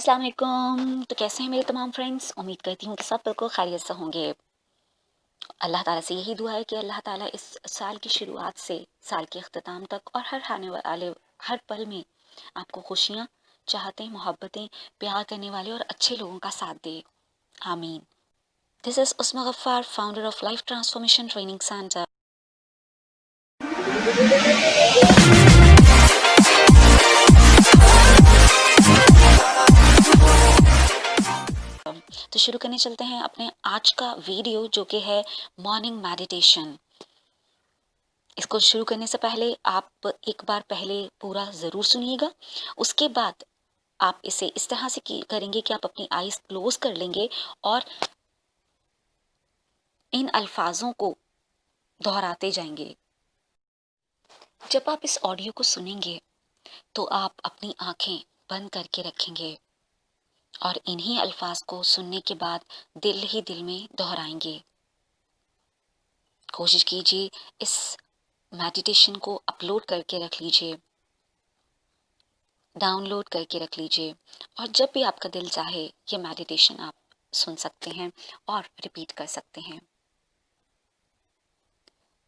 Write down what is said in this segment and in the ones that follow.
अस्सलाम वालेकुम। तो कैसे हैं मेरे तमाम फ्रेंड्स? उम्मीद करती हूँ कि सब बिल्कुल खैरियत से होंगे। अल्लाह ताला से यही दुआ है कि अल्लाह ताला इस साल की शुरुआत से साल के अख्ताम तक और हर आने वाले हर पल में आपको खुशियाँ, चाहतें, मोहब्बतें, प्यार करने वाले और अच्छे लोगों का साथ दे। आमीन। This is Uzma Ghaffar, founder of life transformation training centre. तो शुरू करने चलते हैं अपने आज का वीडियो, जो कि है मॉर्निंग मेडिटेशन। इसको शुरू करने से पहले आप एक बार पहले पूरा ज़रूर सुनिएगा। उसके बाद आप इसे इस तरह से करेंगे कि आप अपनी आईज क्लोज कर लेंगे और इन अल्फाजों को दोहराते जाएंगे। जब आप इस ऑडियो को सुनेंगे तो आप अपनी आंखें बंद करके रखेंगे और इन्हीं अल्फाज को सुनने के बाद दिल ही दिल में दोहराएंगे। कोशिश कीजिए इस मेडिटेशन को अपलोड करके रख लीजिए, डाउनलोड करके रख लीजिए, और जब भी आपका दिल चाहे ये मेडिटेशन आप सुन सकते हैं और रिपीट कर सकते हैं।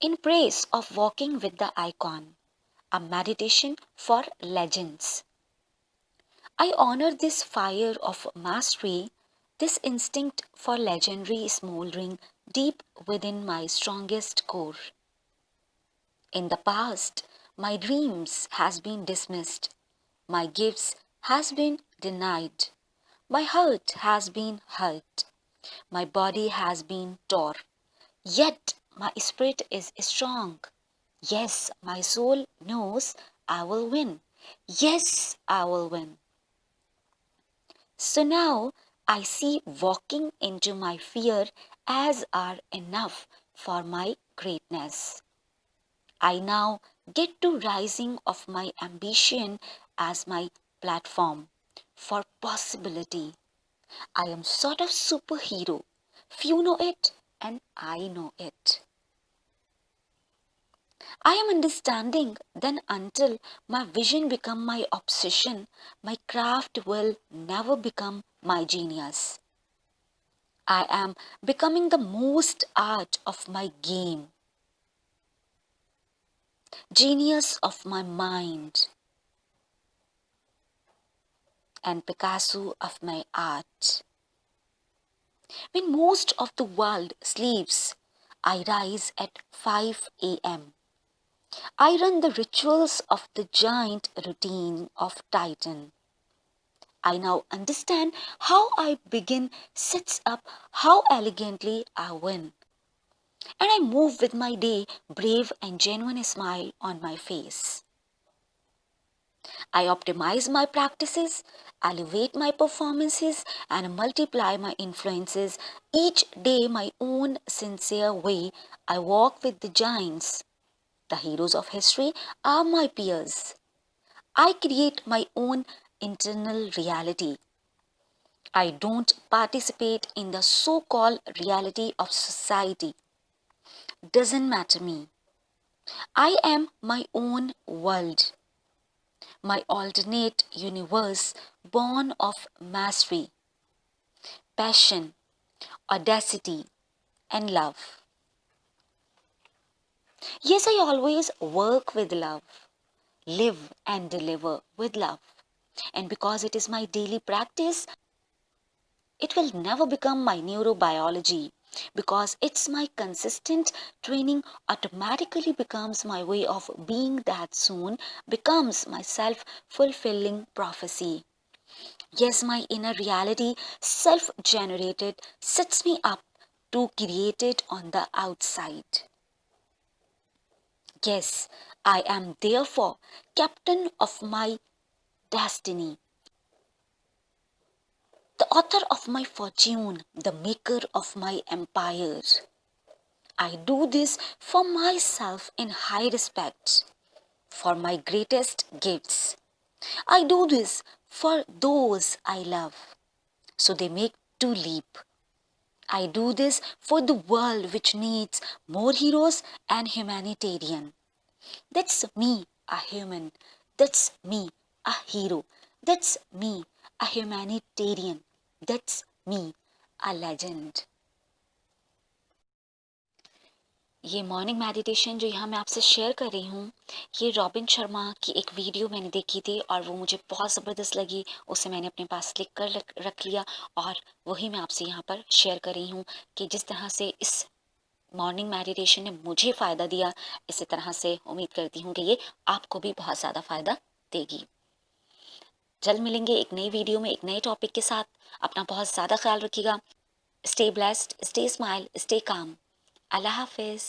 In praise of walking with the icon, a meditation for legends. I honor this fire of mastery, this instinct for legendary smoldering deep within my strongest core. In the past, my dreams has been dismissed, my gifts has been denied, my heart has been hurt, my body has been torn. Yet my spirit is strong. Yes, my soul knows I will win. Yes, I will win. So now I see walking into my fear as are enough for my greatness. I now get to rising of my ambition as my platform for possibility. I am sort of superhero. Few know it and I know it. I am understanding then until my vision become my obsession, my craft will never become my genius. I am becoming the most art of my game, genius of my mind, and Picasso of my art. When most of the world sleeps, I rise at 5 a.m. I run the rituals of the giant routine of Titan. I now understand how I begin sets up how elegantly I win. And I move with my day, brave and genuine smile on my face. I optimize my practices, elevate my performances, and multiply my influences. Each day my own sincere way, I walk with the giants. The heroes of history are my peers. I create my own internal reality. I don't participate in the so-called reality of society. Doesn't matter me. I am my own world, my alternate universe born of mastery, passion, audacity, and love. Yes, I always work with love, live and deliver with love. And because it is my daily practice, it will never become my neurobiology, because it's my consistent training automatically becomes my way of being that soon becomes my self-fulfilling prophecy. Yes, my inner reality, self-generated, sets me up to create it on the outside. Yes, I am therefore captain of my destiny, the author of my fortune, the maker of my empire. I do this for myself in high respect, for my greatest gifts. I do this for those I love, so they make to leap. I do this for the world which needs more heroes and humanitarian. That's me, a human. That's me, a hero. That's me, a humanitarian. That's me, a legend. ये morning meditation जो यहाँ मैं आपसे share कर रही हूँ, ये robin Sharma की एक वीडियो मैंने देखी थी और वो मुझे बहुत ज़बरदस्त लगी। उसे मैंने अपने पास लिख कर रख लिया और वही मैं आपसे यहाँ पर शेयर कर रही हूँ कि जिस तरह से इस मॉर्निंग मेडिटेशन ने मुझे फ़ायदा दिया, इसी तरह से उम्मीद करती हूँ कि ये आपको भी बहुत ज़्यादा फ़ायदा देगी। जल्द मिलेंगे एक नई वीडियो में एक नए टॉपिक के साथ। अपना बहुत ज़्यादा ख्याल रखिएगा। Stay blessed, stay smile, stay calm. Allah हाफिज़।